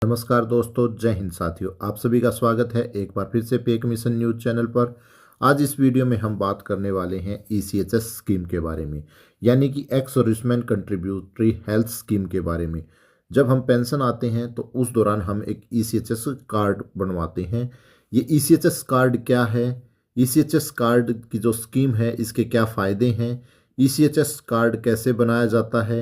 नमस्कार दोस्तों, जय हिंद साथियों। आप सभी का स्वागत है एक बार फिर से पे एक मिशन न्यूज़ चैनल पर। आज इस वीडियो में हम बात करने वाले हैं ईसीएचएस स्कीम के बारे में, यानी कि ex serviceman contributory health scheme के बारे में। जब हम पेंशन आते हैं तो उस दौरान हम एक ईसीएचएस कार्ड बनवाते हैं। ये ईसीएचएस कार्ड क्या है, ईसीएचएस कार्ड की जो स्कीम है इसके क्या फ़ायदे हैं, ईसीएचएस कार्ड कैसे बनाया जाता है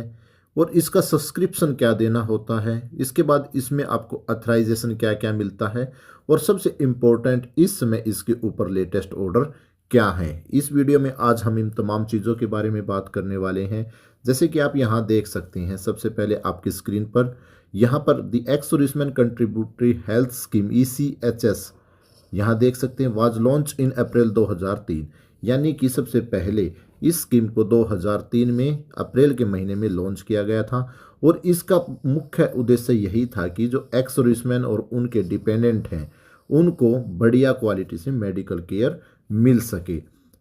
और इसका सब्सक्रिप्शन क्या देना होता है, इसके बाद इसमें आपको अथराइजेशन क्या क्या मिलता है और सबसे इम्पोर्टेंट इस समय इसके ऊपर लेटेस्ट ऑर्डर क्या है। इस वीडियो में आज हम इन तमाम चीज़ों के बारे में बात करने वाले हैं। जैसे कि आप यहाँ देख सकते हैं, सबसे पहले आपकी स्क्रीन पर यहाँ पर the ex serviceman contributory health scheme ECHS यहाँ देख सकते हैं वाज लॉन्च इन अप्रैल 2003, यानी कि सबसे पहले इस स्कीम को 2003 में अप्रैल के महीने में लॉन्च किया गया था। और इसका मुख्य उद्देश्य यही था कि जो एक्स सर्विसमैन और उनके डिपेंडेंट हैं उनको बढ़िया क्वालिटी से मेडिकल केयर मिल सके,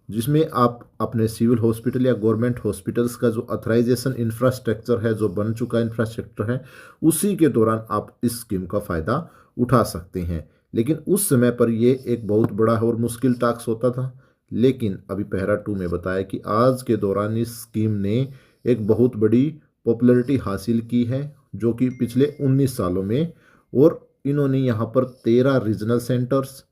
जिसमें आप अपने सिविल हॉस्पिटल या गवर्नमेंट हॉस्पिटल्स का जो अथराइजेशन इंफ्रास्ट्रक्चर है, जो बन चुका इंफ्रास्ट्रक्चर है, उसी के दौरान आप इस स्कीम का फ़ायदा उठा सकते हैं। लेकिन उस समय पर यह एक बहुत बड़ा और मुश्किल टास्क होता था। लेकिन अभी पैरा 2 में बताया कि आज के दौरान इस स्कीम ने एक बहुत बड़ी पॉपुलैरिटी हासिल की है, जो कि पिछले 19 सालों में। और इन्होंने यहाँ पर 13 रीजनल सेंटर्स,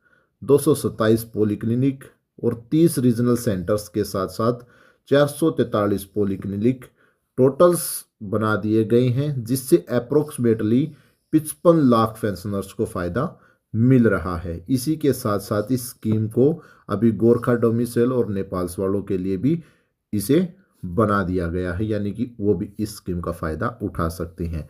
227 पॉलीक्लिनिक और 30 रीजनल सेंटर्स के साथ साथ 443 पॉलीक्लिनिक टोटल्स बना दिए गए हैं, जिससे अप्रोक्सीमेटली 55 लाख पेंशनर्स को फ़ायदा मिल रहा है। इसी के साथ साथ इस स्कीम को अभी गोरखा डोमिसाइल और नेपाल वालों के लिए भी इसे बना दिया गया है, यानी कि वो भी इस स्कीम का फ़ायदा उठा सकते हैं।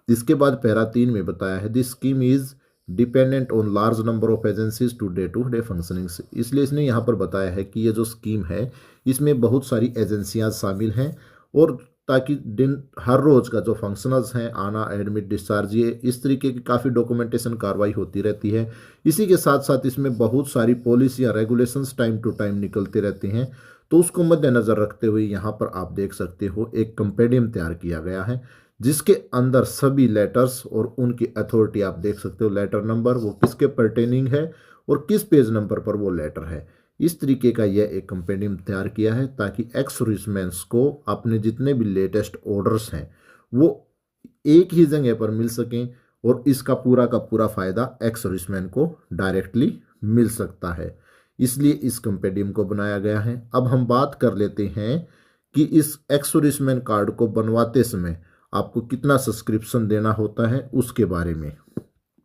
इसके बाद पैरा 3 में बताया है this scheme is dependent on large number of agencies to day functioning. इसलिए इसने यहाँ पर बताया है कि ये जो स्कीम है इसमें बहुत सारी एजेंसियाँ शामिल हैं, और ताकि दिन हर रोज़ का जो फंक्शनल्स हैं, आना, एडमिट, डिस्चार्ज, ये इस तरीके की काफ़ी डॉक्यूमेंटेशन कार्रवाई होती रहती है। इसी के साथ साथ इसमें बहुत सारी पॉलिसी या रेगुलेशंस टाइम टू टाइम निकलते रहते हैं। तो उसको मद्देनज़र रखते हुए यहाँ पर आप देख सकते हो एक कंपेडियम तैयार किया गया है, जिसके अंदर सभी लेटर्स और उनकी अथॉरिटी आप देख सकते हो, लेटर नंबर वो किसके पर्टेनिंग है और किस पेज नंबर पर वो लेटर है। इस तरीके का यह एक कंपेंडियम तैयार किया है ताकि एक्स सर्विसमैन्स को अपने जितने भी लेटेस्ट ऑर्डर्स हैं वो एक ही जगह पर मिल सकें, और इसका पूरा का पूरा फ़ायदा एक्स सर्विसमैन को डायरेक्टली मिल सकता है। इसलिए इस कंपेंडियम को बनाया गया है। अब हम बात कर लेते हैं कि इस एक्स सर्विसमैन कार्ड को बनवाते समय आपको कितना सब्सक्रिप्शन देना होता है उसके बारे में।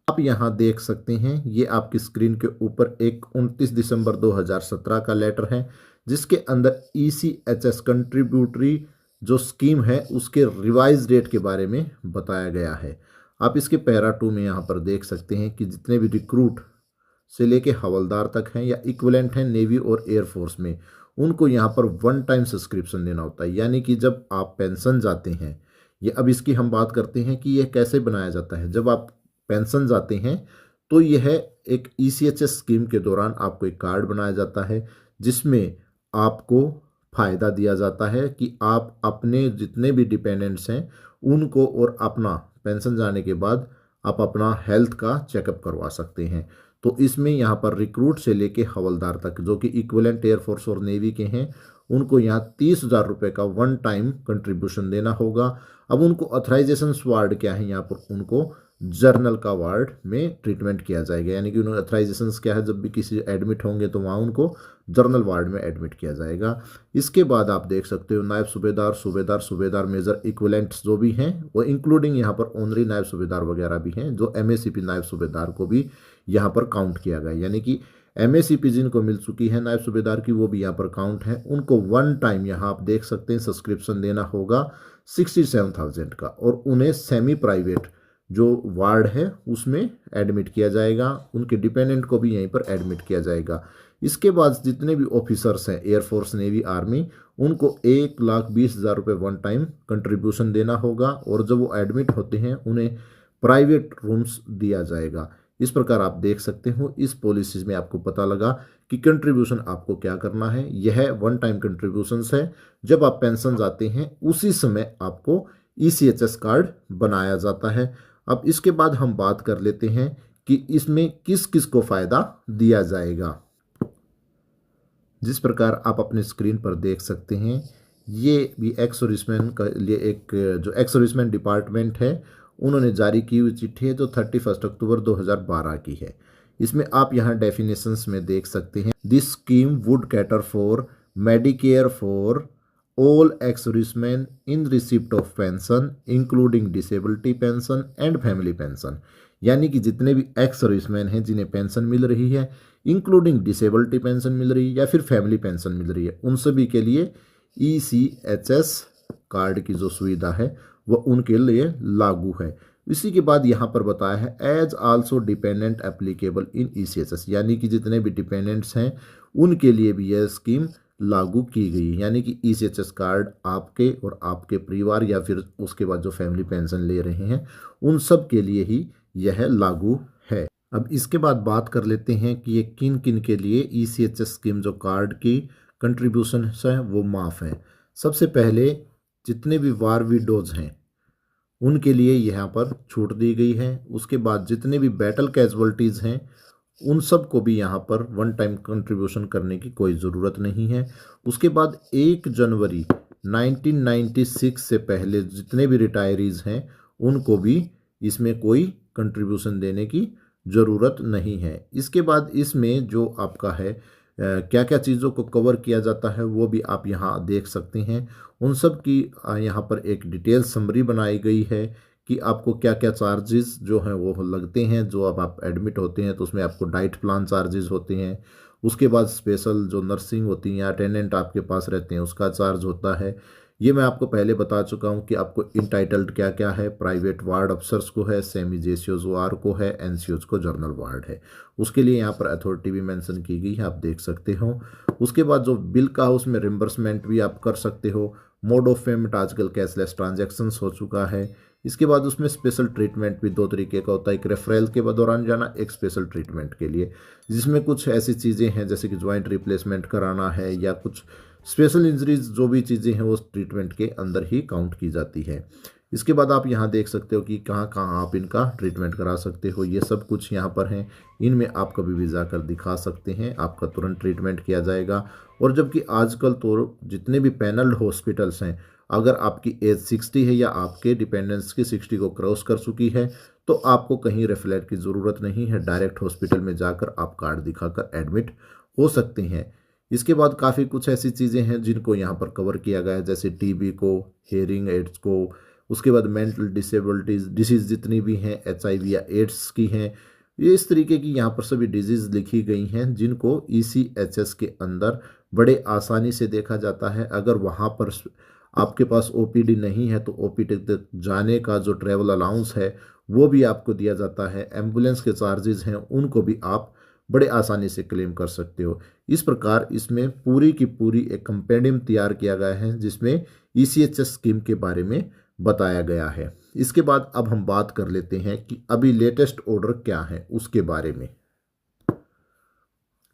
आप यहाँ देख सकते हैं, ये आपकी स्क्रीन के ऊपर एक 29 दिसंबर 2017 का लेटर है, जिसके अंदर ECHS कंट्रीब्यूटरी जो स्कीम है उसके रिवाइज रेट के बारे में बताया गया है। आप इसके पैरा 2 में यहाँ पर देख सकते हैं कि जितने भी रिक्रूट से लेके हवलदार तक हैं या इक्विवेलेंट हैं नेवी और एयरफोर्स में, उनको यहाँ पर वन टाइम सब्सक्रिप्शन देना होता है। यानी कि जब आप पेंशन जाते हैं, ये अब इसकी हम बात करते हैं कि यह कैसे बनाया जाता है। जब आप पेंशन जाते हैं तो यह एक ECHS स्कीम के दौरान आपको एक कार्ड बनाया जाता है, जिसमें आपको फ़ायदा दिया जाता है कि आप अपने जितने भी डिपेंडेंट्स हैं उनको और अपना पेंशन जाने के बाद आप अपना हेल्थ का चेकअप करवा सकते हैं। तो इसमें यहाँ पर रिक्रूट से लेके हवलदार तक जो कि इक्विवेलेंट एयरफोर्स और नेवी के हैं, उनको यहाँ 30,000 रुपये का वन टाइम कंट्रीब्यूशन देना होगा। अब उनको अथराइजेशन वार्ड क्या है, यहाँ पर उनको जर्नल का वार्ड में ट्रीटमेंट किया जाएगा, यानी कि उन्होंने अथराइजेशन क्या है, जब भी किसी एडमिट होंगे तो वहाँ उनको जर्नल वार्ड में एडमिट किया जाएगा। इसके बाद आप देख सकते हो नायब सूबेदार, सूबेदार, सूबेदार मेजर इक्विवेलेंट्स जो भी हैं वो इंक्लूडिंग यहाँ पर ऑनरी नायब सूबेदार वगैरह भी हैं, जो MACP नायब सूबेदार को भी यहाँ पर काउंट किया गया, यानी कि MACP जिनको मिल चुकी है नायब सूबेदार की वो भी यहाँ पर काउंट है। उनको वन टाइम यहाँ आप देख सकते हैं सब्सक्रिप्शन देना होगा 67,000 का, और उन्हें सेमी प्राइवेट जो वार्ड है उसमें एडमिट किया जाएगा। उनके डिपेंडेंट को भी यहीं पर एडमिट किया जाएगा। इसके बाद जितने भी ऑफिसर्स हैं एयरफोर्स, नेवी, आर्मी, उनको 1,20,000 रुपये वन टाइम कंट्रीब्यूशन देना होगा, और जब वो एडमिट होते हैं उन्हें प्राइवेट रूम्स दिया जाएगा। इस प्रकार आप देख सकते हो इस पॉलिसीज में आपको पता लगा कि कंट्रीब्यूशन आपको क्या करना है। यह वन टाइम कंट्रीब्यूशंस है, जब आप पेंशन जाते हैं उसी समय आपको ECHS कार्ड बनाया जाता है। अब इसके बाद हम बात कर लेते हैं कि इसमें किस किस को फ़ायदा दिया जाएगा। जिस प्रकार आप अपने स्क्रीन पर देख सकते हैं, ये भी एक्स सर्विसमैन का लिए एक जो एक्स सर्विसमैन डिपार्टमेंट है उन्होंने जारी की हुई चिट्ठी है जो 31 अक्टूबर 2012 की है। इसमें आप यहाँ डेफिनेशंस में देख सकते हैं, this scheme would cater for medicare for all ex serviceman in receipt of pension including disability pension and family pension. यानी कि जितने भी एक्स सर्विसमैन हैं जिन्हें पेंशन मिल रही है, इंक्लूडिंग डिसेबिलिटी पेंशन मिल रही है या फिर फैमिली पेंशन मिल रही है, उन सभी के लिए ECHS कार्ड की जो सुविधा है वह उनके लिए लागू है। इसी के बाद यहाँ पर बताया है as also dependent applicable in ECHS, यानी कि जितने भी डिपेंडेंट्स हैं उनके लिए भी यह स्कीम लागू की गई है। यानी कि ECHS कार्ड आपके और आपके परिवार या फिर उसके बाद जो फैमिली पेंशन ले रहे हैं उन सब के लिए ही यह लागू है। अब इसके बाद बात कर लेते हैं कि ये किन किन के लिए ECHS स्कीम जो कार्ड की कंट्रीब्यूशन है वो माफ़ है। सबसे पहले जितने भी वार विडोज हैं उनके लिए यहाँ पर छूट दी गई है। उसके बाद जितने भी बैटल कैजुअल्टीज़ हैं उन सब को भी यहाँ पर वन टाइम कंट्रीब्यूशन करने की कोई ज़रूरत नहीं है। उसके बाद 1 जनवरी 1996 से पहले जितने भी रिटायरीज़ हैं उनको भी इसमें कोई कंट्रीब्यूशन देने की ज़रूरत नहीं है। इसके बाद इसमें जो आपका है क्या क्या चीज़ों को कवर किया जाता है वो भी आप यहाँ देख सकते हैं। उन सब की यहाँ पर एक डिटेल समरी बनाई गई है कि आपको क्या क्या चार्जेस जो हैं वो लगते हैं। जो अब आप एडमिट होते हैं तो उसमें आपको डाइट प्लान चार्जेस होते हैं। उसके बाद स्पेशल जो नर्सिंग होती हैं या अटेंडेंट आपके पास रहते हैं उसका चार्ज होता है। ये मैं आपको पहले बता चुका हूँ कि आपको इंटाइटल्ड क्या क्या है। प्राइवेट वार्ड अफसर्स को है, सेमी जेसीओज वार को है, एनसीओज को जर्नल वार्ड है। उसके लिए यहाँ पर अथॉरिटी भी मेंशन की गई है, आप देख सकते हो। उसके बाद जो बिल का है उसमें रिम्बर्समेंट भी आप कर सकते हो। मोड ऑफ पेमेंट आजकल कैशलेस ट्रांजैक्शंस हो चुका है। इसके बाद उसमें स्पेशल ट्रीटमेंट भी 2 तरीके का होता है, एक रेफरल के दौरान जाना, एक स्पेशल ट्रीटमेंट के लिए, जिसमें कुछ ऐसी चीज़ें हैं जैसे कि ज्वाइंट रिप्लेसमेंट कराना है या कुछ स्पेशल इंजरीज जो भी चीज़ें हैं वो ट्रीटमेंट के अंदर ही काउंट की जाती है। इसके बाद आप यहाँ देख सकते हो कि कहाँ कहाँ आप इनका ट्रीटमेंट करा सकते हो। ये सब कुछ यहाँ पर हैं, इनमें आप कभी भी जाकर दिखा सकते हैं, आपका तुरंत ट्रीटमेंट किया जाएगा। और जबकि आजकल तो जितने भी पैनल्ड हॉस्पिटल्स हैं, अगर आपकी एज 60 है या आपके डिपेंडेंस की 60 को क्रॉस कर चुकी है तो आपको कहीं रेफरल की ज़रूरत नहीं है, डायरेक्ट हॉस्पिटल में जाकर आप कार्ड दिखाकर एडमिट हो सकते हैं। इसके बाद काफ़ी कुछ ऐसी चीज़ें हैं जिनको यहाँ पर कवर किया गया है, जैसे टीबी को, हेयरिंग एड्स को, उसके बाद मेंटल डिसेबिलिटीज़ डिसीज़ जितनी भी हैं, HIV या एड्स की हैं, ये इस तरीके की यहाँ पर सभी डिजीज़ लिखी गई हैं जिनको ECHS के अंदर बड़े आसानी से देखा जाता है। अगर वहाँ पर आपके पास OPD नहीं है तो OPD तक जाने का जो ट्रैवल अलाउंस है वो भी आपको दिया जाता है। एम्बुलेंस के चार्जेस हैं उनको भी आप बड़े आसानी से क्लेम कर सकते हो। इस प्रकार इसमें पूरी की पूरी एक कंपेंडियम तैयार किया गया है जिसमें ECHS स्कीम के बारे में बताया गया है। इसके बाद अब हम बात कर लेते हैं कि अभी लेटेस्ट ऑर्डर क्या है उसके बारे में।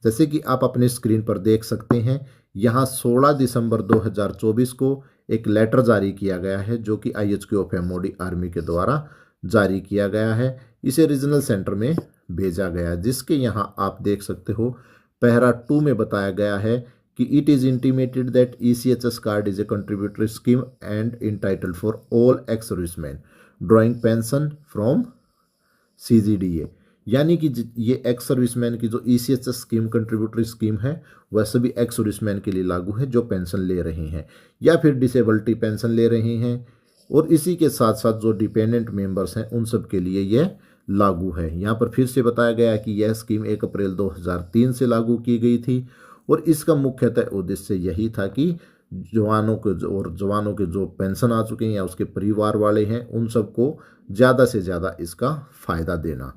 जैसे कि आप अपने स्क्रीन पर देख सकते हैं, यहाँ 16 दिसंबर 2024 को एक लेटर जारी किया गया है जो कि IHQ ऑफ MOD आर्मी के द्वारा जारी किया गया है। इसे रीजनल सेंटर में भेजा गया, जिसके यहाँ आप देख सकते हो पैरा 2 में बताया गया है कि it is intimated that ECHS card is a contributory scheme and entitled for all ex serviceman drawing pension from CGDA। यानी कि ये एक्स सर्विसमैन की जो ECHS स्कीम कंट्रीब्यूटरी स्कीम है वह सभी एक्स सर्विसमैन के लिए लागू है जो पेंशन ले रहे हैं या फिर डिसेबिलिटी पेंशन ले रहे हैं। और इसी के साथ साथ जो डिपेंडेंट मेंबर्स हैं उन सब के लिए यह लागू है। यहाँ पर फिर से बताया गया है कि यह स्कीम 1 अप्रैल 2003 से लागू की गई थी और इसका मुख्यतः उद्देश्य यही था कि जवानों के जो पेंशन आ चुके हैं या उसके परिवार वाले हैं उन सबको ज़्यादा से ज़्यादा इसका फ़ायदा देना।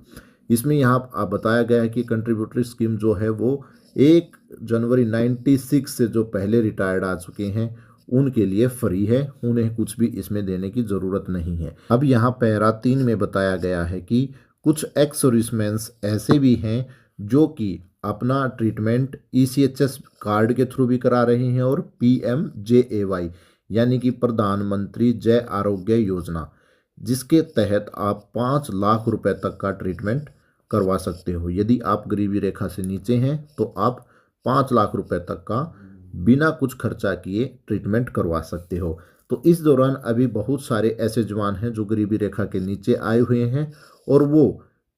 इसमें यहाँ आप बताया गया है कि कंट्रीब्यूटरी स्कीम जो है वो 1 जनवरी 96 से जो पहले रिटायर्ड आ चुके हैं उनके लिए फ्री है, उन्हें कुछ भी इसमें देने की ज़रूरत नहीं है। अब यहाँ पैरा 3 में बताया गया है कि कुछ एक्स सर्विसमैन्स ऐसे भी हैं जो कि अपना ट्रीटमेंट ECHS कार्ड के थ्रू भी करा रहे हैं और PMJAY यानी कि प्रधानमंत्री जय आरोग्य योजना जिसके तहत आप 5 लाख रुपए तक का ट्रीटमेंट करवा सकते हो। यदि आप गरीबी रेखा से नीचे हैं तो आप 5 लाख रुपए तक का बिना कुछ खर्चा किए ट्रीटमेंट करवा सकते हो। तो इस दौरान अभी बहुत सारे ऐसे जवान हैं जो गरीबी रेखा के नीचे आए हुए हैं और वो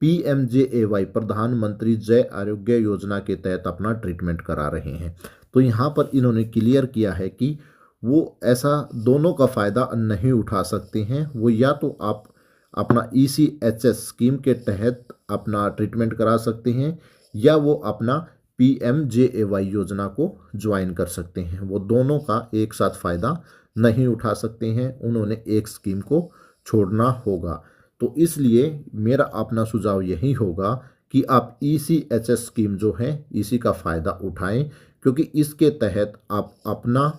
PMJAY प्रधानमंत्री जय आरोग्य योजना के तहत अपना ट्रीटमेंट करा रहे हैं। तो यहाँ पर इन्होंने क्लियर किया है कि वो ऐसा दोनों का फ़ायदा नहीं उठा सकते हैं। वो या तो आप अपना ECHS स्कीम के तहत अपना ट्रीटमेंट करा सकते हैं या वो अपना PMJAY योजना को ज्वाइन कर सकते हैं। वो दोनों का एक साथ फ़ायदा नहीं उठा सकते हैं, उन्होंने एक स्कीम को छोड़ना होगा। तो इसलिए मेरा अपना सुझाव यही होगा कि आप ECHS स्कीम जो है इसी का फ़ायदा उठाएं, क्योंकि इसके तहत आप अपना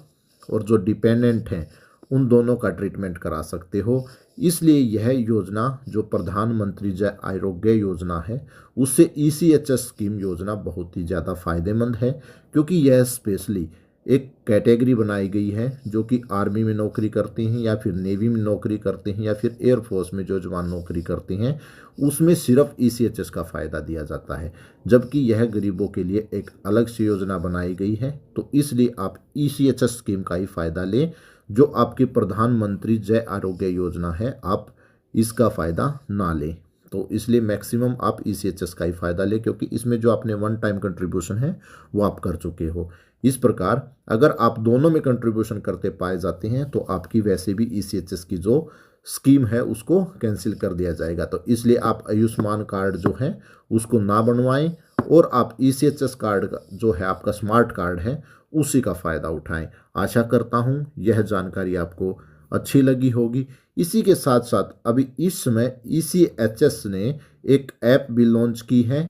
और जो डिपेंडेंट हैं उन दोनों का ट्रीटमेंट करा सकते हो। इसलिए यह योजना जो प्रधानमंत्री जय आरोग्य योजना है उससे ECHS स्कीम योजना बहुत ही ज़्यादा फ़ायदेमंद है, क्योंकि यह स्पेशली एक कैटेगरी बनाई गई है जो कि आर्मी में नौकरी करते हैं या फिर नेवी में नौकरी करते हैं या फिर एयरफोर्स में जो जवान नौकरी करते हैं, उसमें सिर्फ ECHS का फ़ायदा दिया जाता है, जबकि यह गरीबों के लिए एक अलग से योजना बनाई गई है। तो इसलिए आप ECHS स्कीम का ही फ़ायदा लें जो आपकी प्रधानमंत्री जय आरोग्य योजना है, आप इसका फ़ायदा ना लें। तो इसलिए मैक्सिमम आप ECHS का ही फ़ायदा लें, क्योंकि इसमें जो आपने वन टाइम कंट्रीब्यूशन है वो आप कर चुके हो। इस प्रकार अगर आप दोनों में कंट्रीब्यूशन करते पाए जाते हैं तो आपकी वैसे भी ECHS की जो स्कीम है उसको कैंसिल कर दिया जाएगा। तो इसलिए आप आयुष्मान कार्ड जो है उसको ना बनवाएं और आप ECHS कार्ड जो है आपका स्मार्ट कार्ड है उसी का फ़ायदा उठाएं। आशा करता हूं यह जानकारी आपको अच्छी लगी होगी। इसी के साथ साथ अभी इस समय ECHS ने एक ऐप भी लॉन्च की है।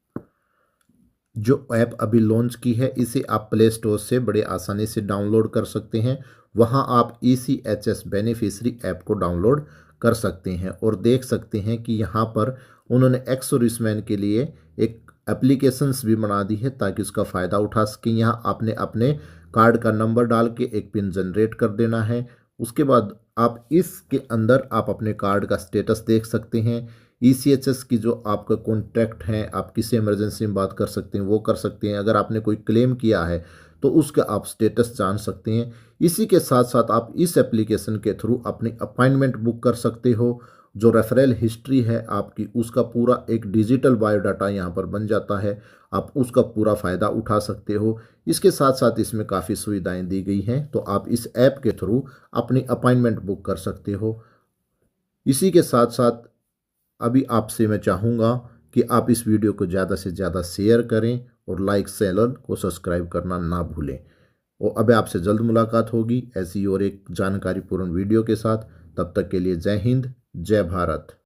जो ऐप अभी लॉन्च की है इसे आप प्ले स्टोर से बड़े आसानी से डाउनलोड कर सकते हैं। वहां आप ECHS बेनिफिशरी ऐप को डाउनलोड कर सकते हैं और देख सकते हैं कि यहाँ पर उन्होंने एक्स सर्विसमैन के लिए एक एप्लीकेशंस भी बना दी है ताकि उसका फ़ायदा उठा सकें। यहाँ आपने अपने कार्ड का नंबर डाल के एक पिन जनरेट कर देना है। उसके बाद आप इसके अंदर आप अपने कार्ड का स्टेटस देख सकते हैं। ECHS की जो आपका कॉन्टैक्ट हैं, आप किसी इमरजेंसी में बात कर सकते हैं वो कर सकते हैं। अगर आपने कोई क्लेम किया है तो उसका आप स्टेटस जान सकते हैं। इसी के साथ साथ आप इस एप्लीकेशन के थ्रू अपनी अपॉइंटमेंट बुक कर सकते हो। जो रेफरल हिस्ट्री है आपकी उसका पूरा एक डिजिटल बायोडाटा यहाँ पर बन जाता है, आप उसका पूरा फ़ायदा उठा सकते हो। इसके साथ साथ इसमें काफ़ी सुविधाएं दी गई हैं, तो आप इस ऐप के थ्रू अपनी अपॉइंटमेंट बुक कर सकते हो। इसी के साथ साथ अभी आपसे मैं चाहूँगा कि आप इस वीडियो को ज़्यादा से ज़्यादा शेयर करें और लाइक चैनल को सब्सक्राइब करना ना भूलें। और अब आपसे जल्द मुलाकात होगी ऐसी और एक जानकारीपूर्ण वीडियो के साथ। तब तक के लिए जय हिंद, जय भारत।